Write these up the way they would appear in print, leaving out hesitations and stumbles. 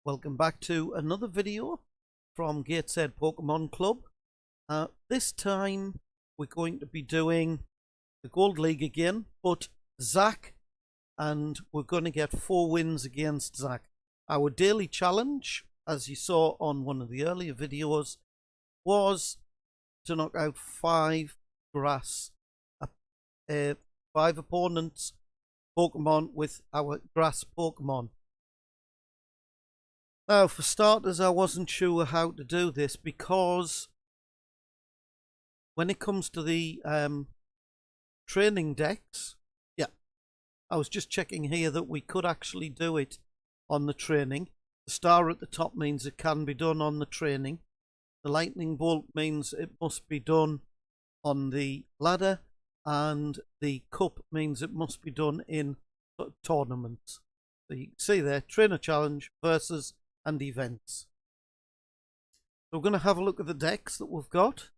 Welcome back to another video from Gateshead Pokemon Club. This time we're going to be doing the Gold League again, but Zach, and we're going to get 4 wins against Zach. Our daily challenge, as you saw on one of the earlier videos, was to knock out 5 opponents Pokemon with our grass Pokemon. Now, for starters, I wasn't sure how to do this because when it comes to the training decks, I was just checking here that we could actually do it on the training. The star at the top means it can be done on the training. The lightning bolt means it must be done on the ladder, and the cup means it must be done in tournaments. So you can see there, trainer challenge versus and events. So we're going to have a look at the decks that we've got.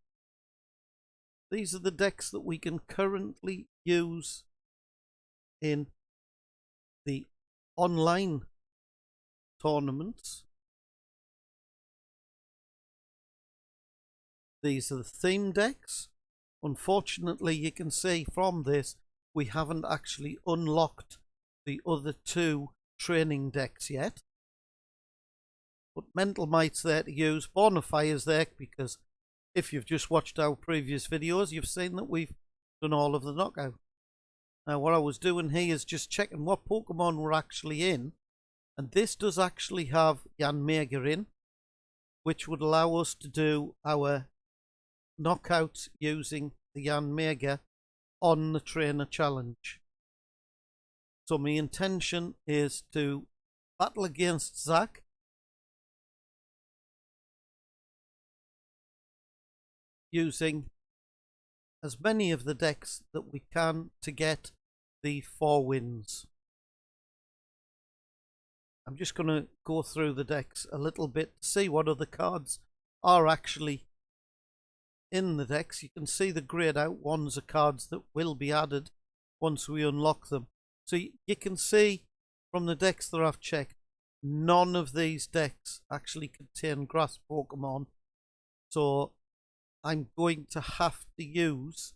These are the decks that we can currently use in the online tournaments. These are the theme decks. Unfortunately, you can see from this we haven't actually unlocked the other 2 training decks yet. But Mental Might's there to use. Born of Fire's there because if you've just watched our previous videos, you've seen that we've done all of the knockout. Now, what I was doing here is just checking what Pokemon were actually in. And this does actually have Yanmega in, which would allow us to do our knockouts using the Yanmega on the trainer challenge. So my intention is to battle against Zach. Using as many of the decks that we can to get the 4 wins. I'm just going to go through the decks a little bit to see what other cards are actually in the decks. You can see the grayed out ones are cards that will be added once we unlock them. So you can see from the decks that I've checked, none of these decks actually contain grass Pokemon. So I'm going to have to use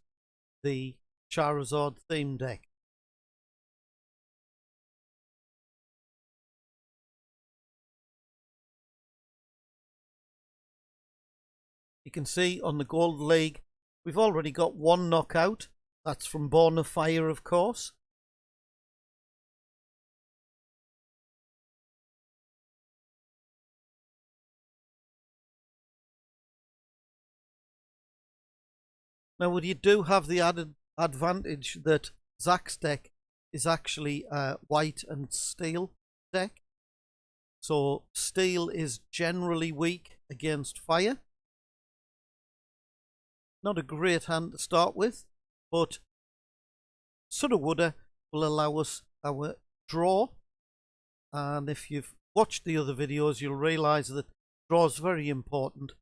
the Charizard theme deck. You can see on the Gold League, we've already got 1 knockout. That's from Born of Fire, of course. Now, you do have the added advantage that Zach's deck is actually a white and steel deck. So steel is generally weak against fire. Not a great hand to start with, but Sudowoodo will allow us our draw. And if you've watched the other videos, you'll realise that draw is very important.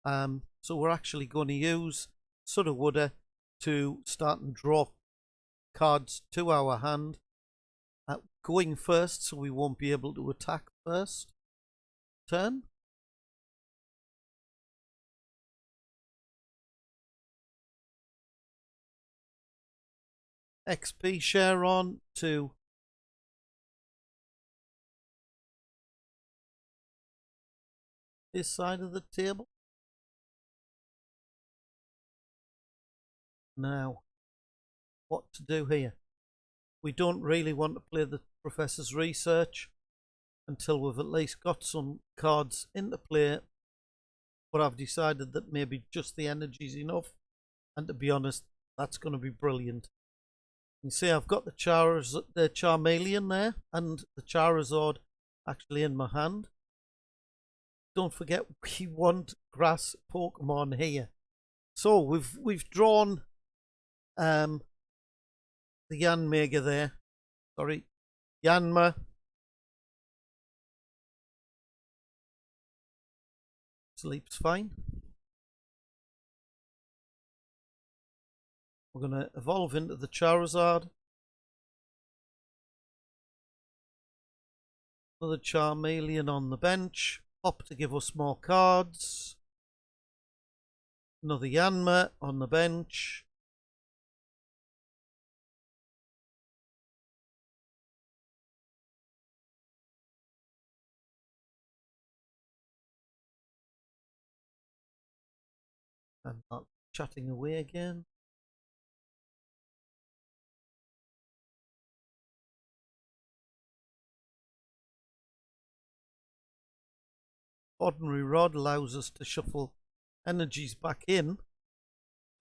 So we're actually going to use Sudowoodo to start and draw cards to our hand. Going first, so we won't be able to attack first turn. XP share on to this side of the table. Now, what to do here? We don't really want to play the Professor's Research until we've at least got some cards into play. But I've decided that maybe just the energy is enough. And to be honest, that's going to be brilliant. You see, I've got the Charmeleon there and the Charizard actually in my hand. Don't forget, we want grass Pokemon here. So we've drawn the Yanmega there. Sorry, Yanma. Sleeps fine. We're going to evolve into the Charizard. Another Charmeleon on the bench. Hop to give us more cards. Another Yanma on the bench. And not chatting away again. Ordinary Rod allows us to shuffle energies back in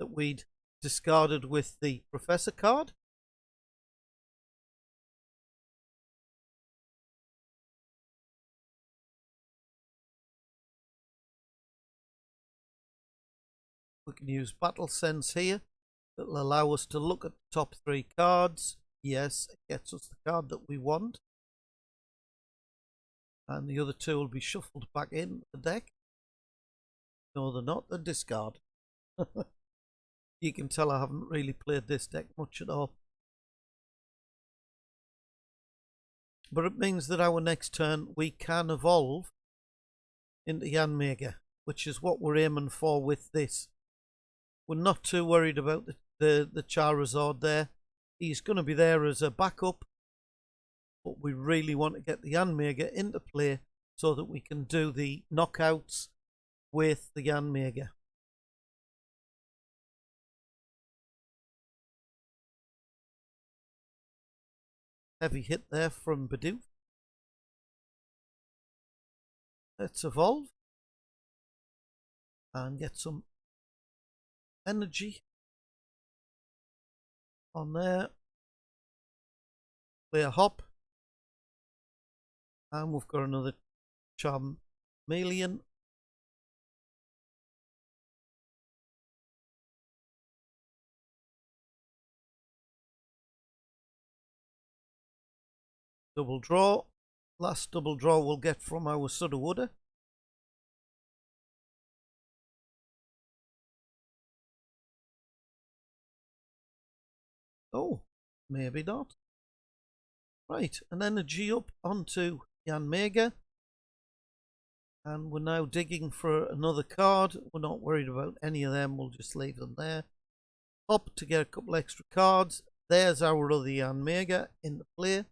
that we'd discarded with the Professor card. We can use Battle Sense here. That'll allow us to look at the top 3 cards. Yes, it gets us the card that we want. And the other 2 will be shuffled back in the deck. No, they're not. They're discard. You can tell I haven't really played this deck much at all. But it means that our next turn we can evolve into Yanmega, which is what we're aiming for with this. We're not too worried about the Charizard there. He's going to be there as a backup. But we really want to get the Yanmega into play so that we can do the knockouts with the Yanmega. Heavy hit there from Bidoof. Let's evolve and get some energy on there. Play a hop. And we've got another Charmeleon. Double draw. Last double draw we'll get from our Sudowoodo. Oh, maybe not. Right, an energy up onto Yanmega. And we're now digging for another card. We're not worried about any of them. We'll just leave them there. Up to get a couple extra cards. There's our other Yanmega in the play.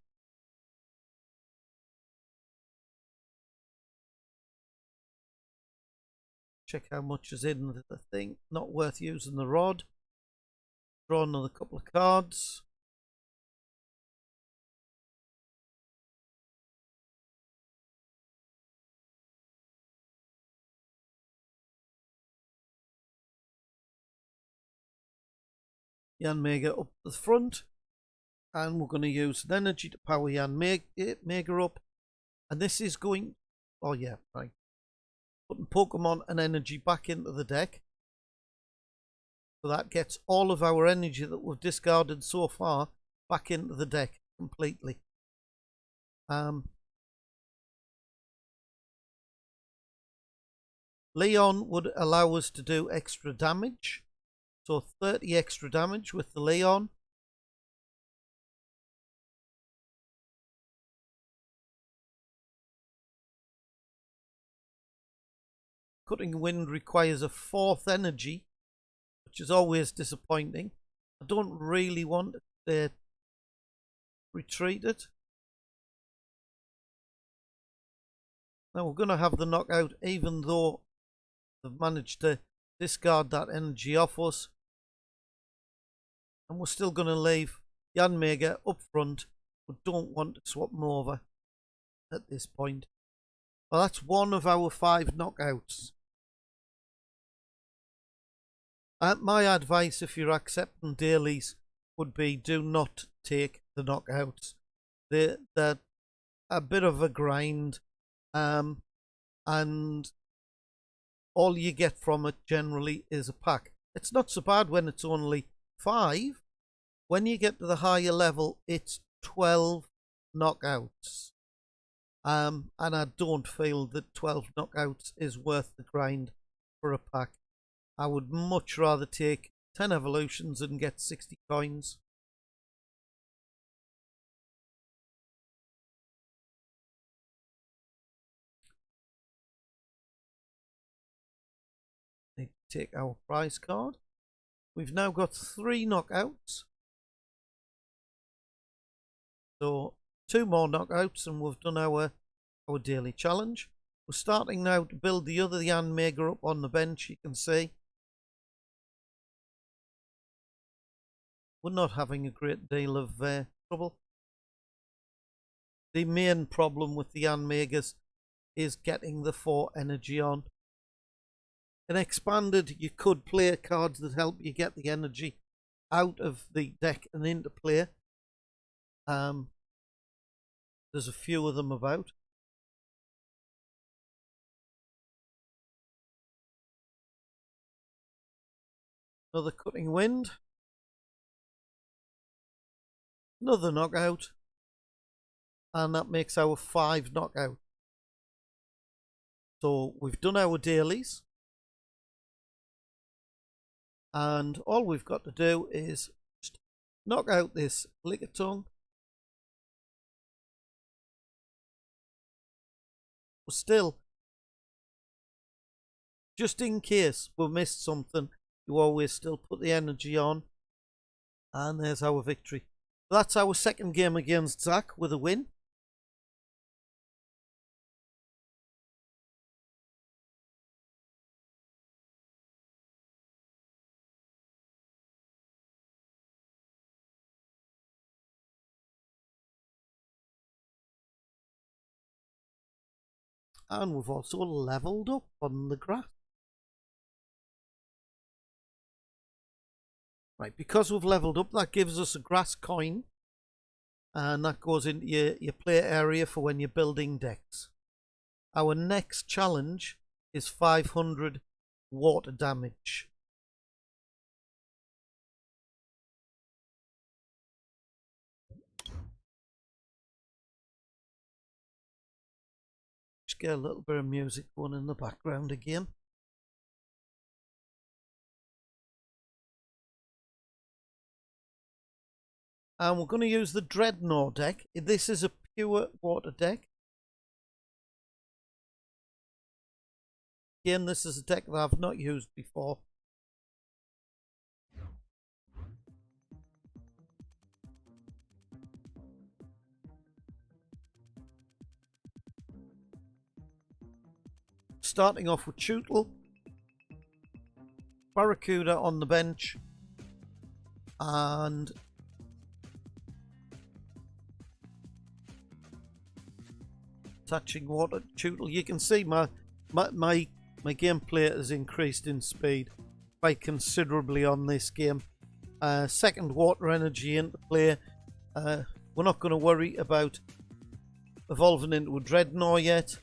Check how much is in the thing. Not worth using the rod. Draw another couple of cards. Yanmega up the front. And we're going to use an energy to power Yanmega up. And this is going... Oh yeah, right. Putting Pokemon and energy back into the deck. So that gets all of our energy that we've discarded so far back into the deck completely. Leon would allow us to do extra damage. So 30 extra damage with the Leon. Cutting Wind requires a 4th energy, which is always disappointing. I don't really want to retreat it. Now we're going to have the knockout, even though they've managed to discard that energy off us. And we're still going to leave Yanmega up front. We don't want to swap them over at this point. Well, that's one of our 5 knockouts. My advice, if you're accepting dailies, would be do not take the knockouts. They're a bit of a grind, and all you get from it generally is a pack. It's not so bad when it's only 5. When you get to the higher level, it's 12 knockouts. And I don't feel that 12 knockouts is worth the grind for a pack. I would much rather take 10 evolutions and get 60 coins. take our prize card. We've now got 3 knockouts. So 2 more knockouts and we've done our daily challenge. We're starting now to build the other Yan Mega up on the bench, you can see. We're not having a great deal of trouble. The main problem with the Yan Megas is getting the 4 energy on. In Expanded, you could play cards that help you get the energy out of the deck and into play. There's a few of them about. Another Cutting Wind. Another knockout. And that makes our 5 knockout. So we've done our dailies. And all we've got to do is just knock out this Lickitung. Still, just in case we missed something, you always still put the energy on. And there's our victory. That's our second game against Zach with a win. And we've also leveled up on the grass. Right, because we've leveled up, that gives us a grass coin. And that goes into your play area for when you're building decks. Our next challenge is 500 water damage. Just get a little bit of music going in the background again. And we're going to use the Dreadnought deck. This is a pure water deck. Again, this is a deck that I've not used before. Starting off with Tootle, Barracuda on the bench, and touching water Tootle. You can see my gameplay has increased in speed quite considerably on this game. Second water energy into play. We're not going to worry about evolving into a Dreadnought yet.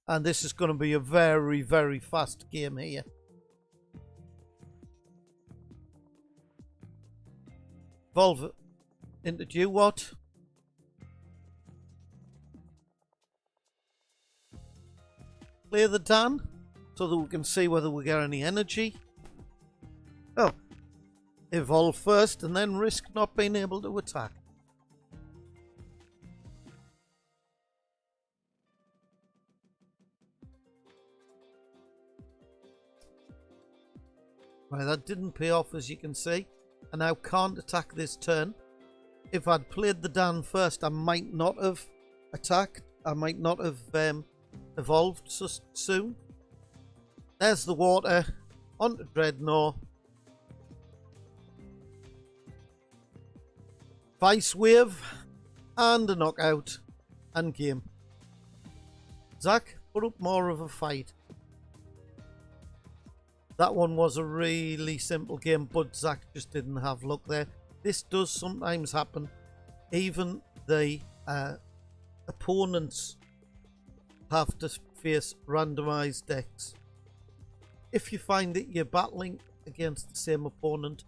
And this is going to be a very, very fast game here. Evolve into Dewott. Play the Dan so that we can see whether we get any energy. Oh, evolve first and then risk not being able to attack. Right, that didn't pay off, as you can see. I now can't attack this turn. If I'd played the Dan first, I might not have attacked. I might not have evolved so soon. There's the water. Onto Dreadnought. Vice Wave. And a knockout. And game. Zach, put up more of a fight. That one was a really simple game, but Zach just didn't have luck there. This does sometimes happen. Even the opponents have to face randomized decks. If you find that you're battling against the same opponent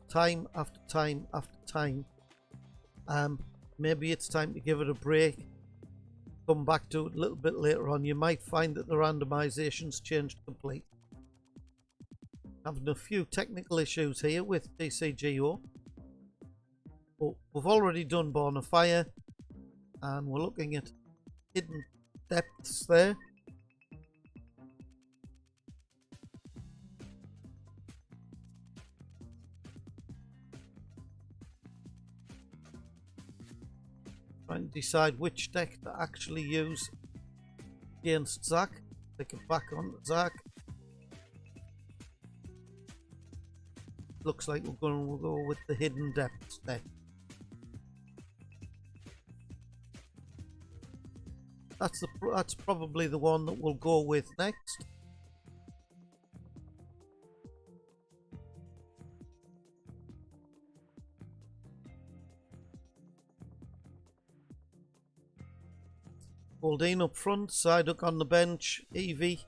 time after time after time, maybe it's time to give it a break. Come back to it a little bit later on. You might find that the randomization's changed completely. Having a few technical issues here with TCGO. But we've already done Born of Fire. And we're looking at hidden depths there. Trying to decide which deck to actually use against Zach. Take it back on Zach. Looks like we're going to go with the Hidden Depths deck. That's probably the one that we'll go with next. Goldeen up front, Psyduck on the bench, Eevee.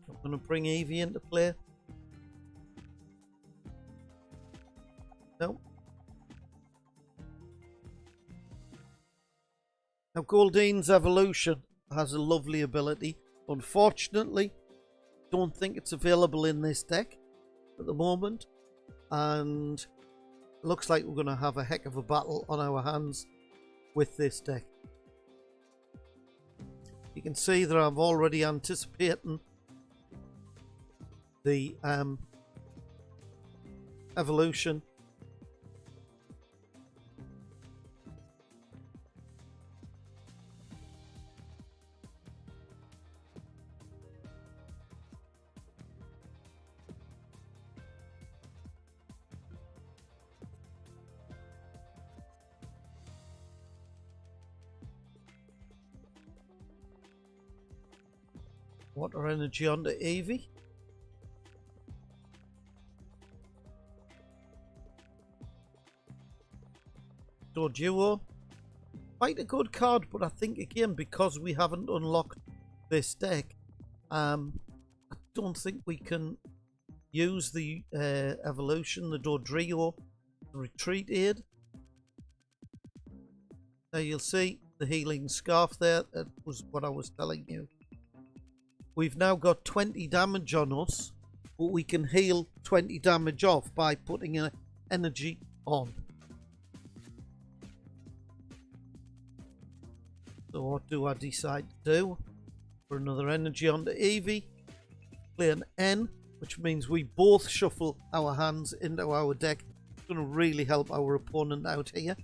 I'm going to bring Eevee into play. No. Now Goldeen's evolution has a lovely ability. Unfortunately, don't think it's available in this deck at the moment. And it looks like we're going to have a heck of a battle on our hands with this deck. You can see that I'm already anticipating the evolution. Water energy onto Eevee. Duo. Quite a good card, but I think again, because we haven't unlocked this deck, I don't think we can use the evolution, the Dodrio retreat aid. Now you'll see the healing scarf there. That was what I was telling you. We've now got 20 damage on us, but we can heal 20 damage off by putting an energy on. So what do I decide to do? Put another energy onto Eevee. Play an N, which means we both shuffle our hands into our deck. It's going to really help our opponent out here.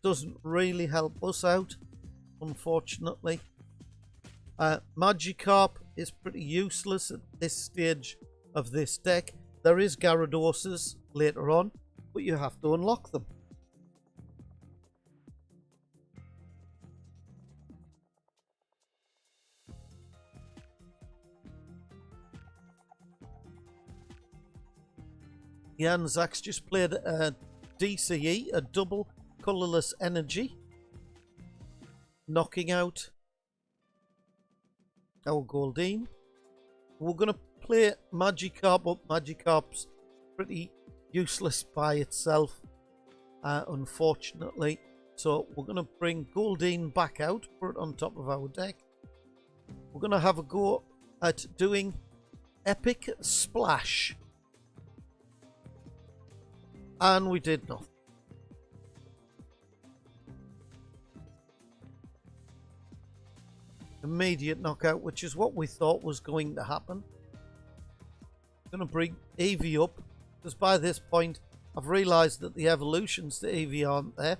Doesn't really help us out, unfortunately. Magikarp is pretty useless at this stage of this deck. There is Gyarados later on, but you have to unlock them. Yeah, and Zach's just played a DCE, a double colourless energy, knocking out our Goldeen. We're going to play Magikarp up. Magikarp's pretty useless by itself, unfortunately. So we're going to bring Goldeen back out, put it on top of our deck. We're going to have a go at doing Epic Splash. And we did nothing. Immediate knockout, which is what we thought was going to happen. I'm going to bring Eevee up, because by this point I've realised that the evolutions to Eevee aren't there.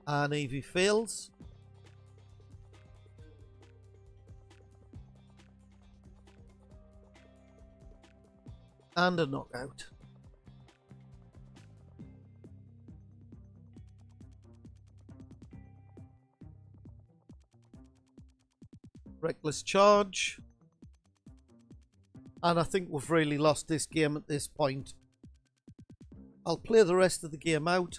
And Eevee fails. And a knockout. Reckless charge. And I think we've really lost this game at this point. I'll play the rest of the game out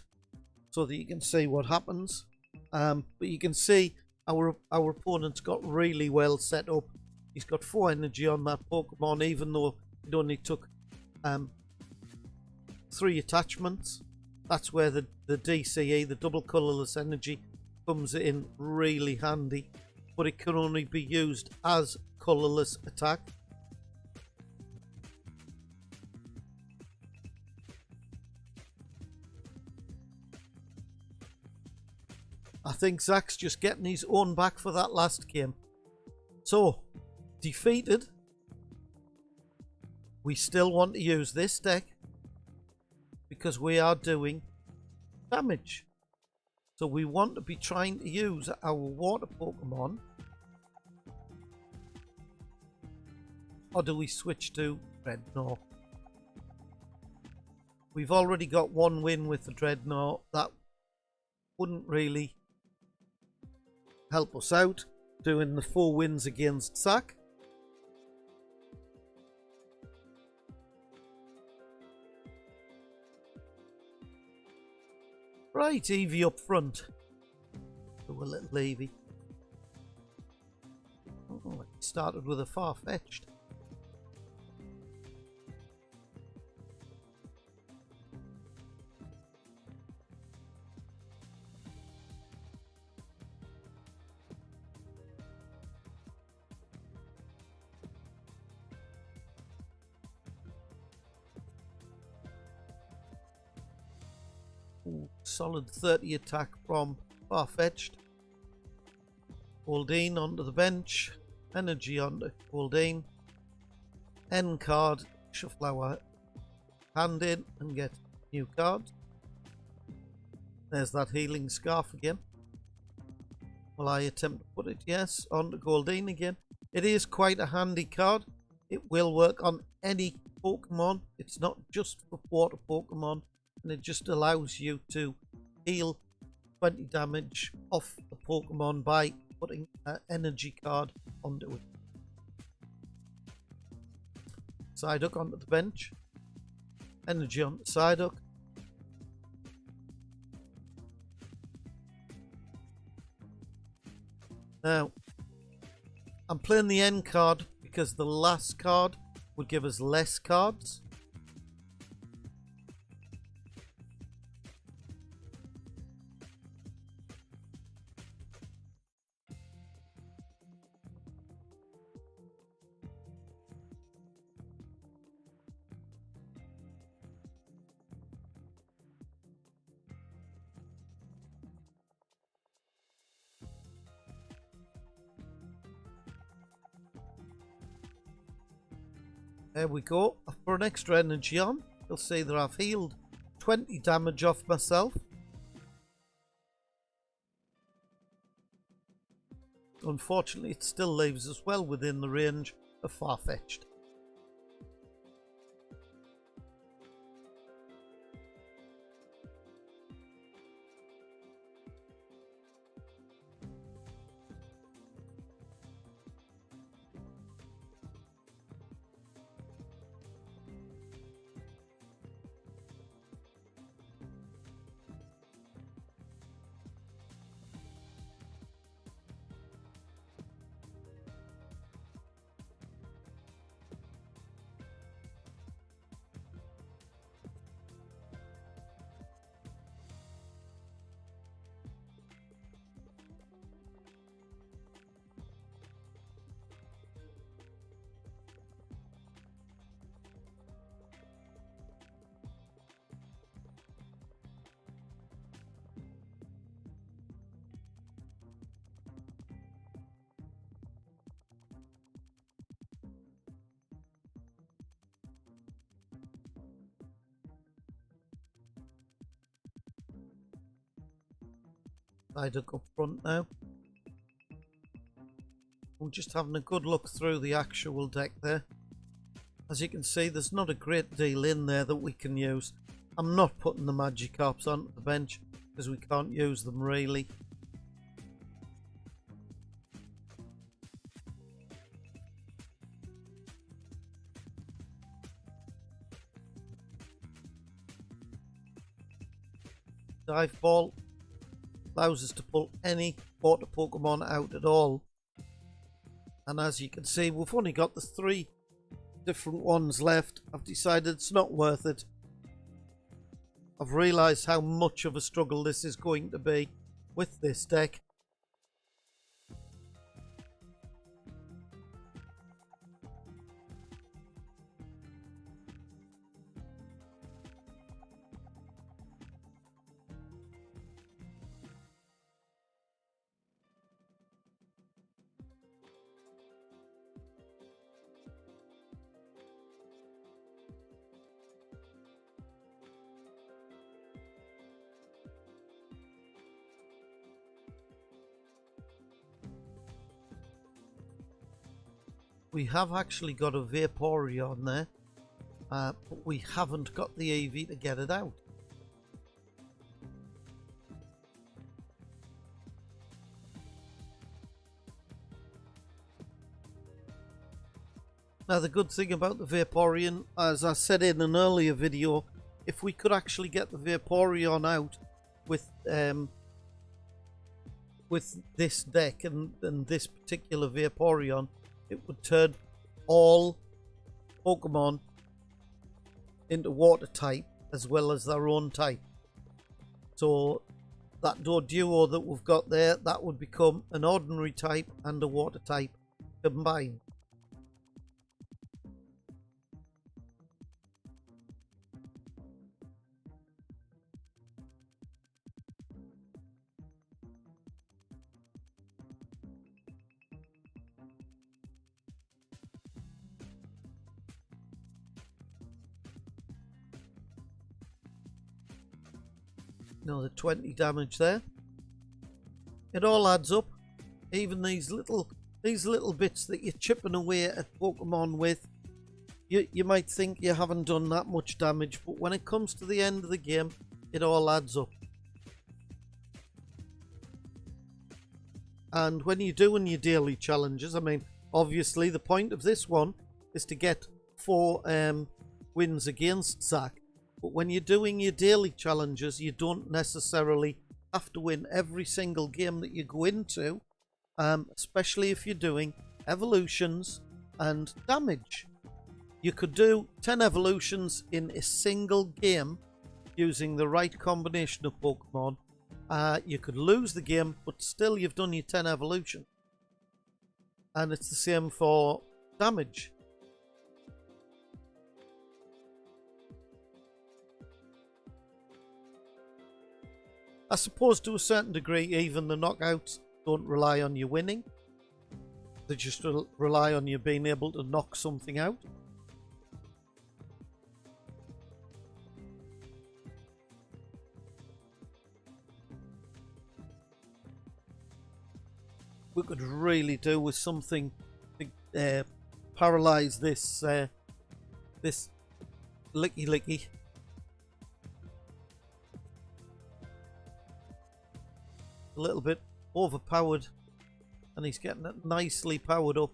so that you can see what happens. But you can see our opponent's got really well set up. He's got 4 energy on that Pokemon, even though it only took 3 attachments. That's where the DCE, the double colourless energy, comes in really handy. But it can only be used as colourless attack. I think Zach's just getting his own back for that last game. So, defeated. we still want to use this deck because we are doing damage. So we want to be trying to use our water Pokemon. Or do we switch to Dreadnought? We've already got one win with the Dreadnought. That wouldn't really help us out doing the 4 wins against Zac. Right, Eevee up front. Do a little Eevee. Oh, it started with a far-fetched. Ooh, solid 30 attack from Farfetch'd. Goldeen onto the bench. Energy onto Goldeen. End card. Shuffle our hand in and get new cards. There's that healing scarf again. Will I attempt to put it? Yes. Onto Goldeen again. It is quite a handy card. It will work on any Pokemon. It's not just for water Pokemon. And it just allows you to heal 20 damage off the Pokemon by putting an energy card onto it. Psyduck onto the bench. Energy onto Psyduck. Now, I'm playing the end card because the last card would give us less cards. There we go. I've put an extra energy on. You'll see that I've healed 20 damage off myself. Unfortunately, it still leaves us well within the range of Farfetch'd. Psyduck up front now. I'm just having a good look through the actual deck there. As you can see, there's not a great deal in there that we can use. I'm not putting the Magikarps onto the bench because we can't use them really. Dive Ball allows us to pull any water Pokemon out at all. And as you can see, we've only got the 3 different ones left. I've decided it's not worth it. I've realised how much of a struggle this is going to be with this deck. we have actually got a Vaporeon there, but we haven't got the EV to get it out. Now the good thing about the Vaporeon, as I said in an earlier video, if we could actually get the Vaporeon out with this deck and this particular Vaporeon, it would turn all Pokemon into water type as well as their own type. So that Doduo that we've got there, that would become an ordinary type and a water type combined. Another 20 damage there. It all adds up. Even these little bits that you're chipping away at Pokemon with, you might think you haven't done that much damage, but when it comes to the end of the game, it all adds up. And when you're doing your daily challenges, I mean, obviously the point of this one is to get 4 wins against Zach. But when you're doing your daily challenges, you don't necessarily have to win every single game that you go into, especially if you're doing evolutions and damage. You could do 10 evolutions in a single game using the right combination of Pokemon. You could lose the game, but still you've done your 10 evolution. And it's the same for damage. I suppose to a certain degree, even the knockouts don't rely on you winning. They just rely on you being able to knock something out. We could really do with something to paralyze this this Licky. A little bit overpowered, and he's getting it nicely powered up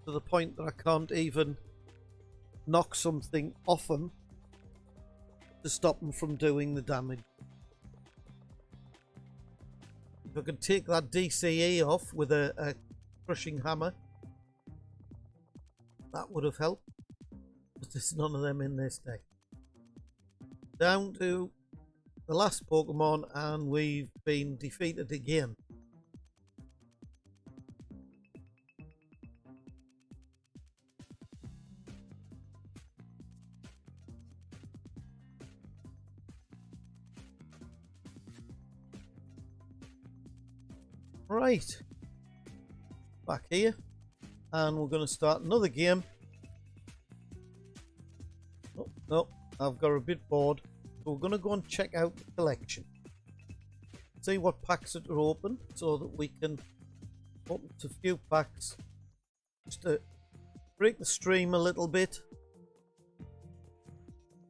to the point that I can't even knock something off him to stop him from doing the damage. If I could take that DCE off with a crushing hammer, that would have helped, but there's none of them in this deck. Down to the last Pokemon, and we've been defeated again. Right, back here, and we're going to start another game. Oh, no, I've got a bit bored. So we're going to go and check out the collection. See what packs are open so that we can open a few packs just to break the stream a little bit.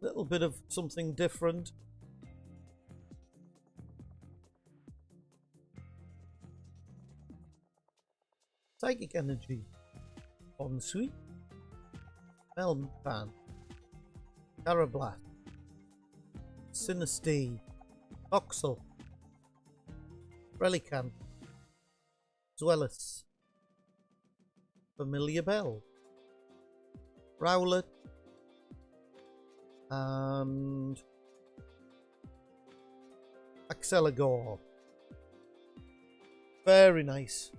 A little bit of something different. Psychic Energy, Bonsui, Meltan, Carablast, Sinistee, Oxel, Relicanth, Zweilous, Familiar Bell, Rowlet, and Axeligor. Very nice.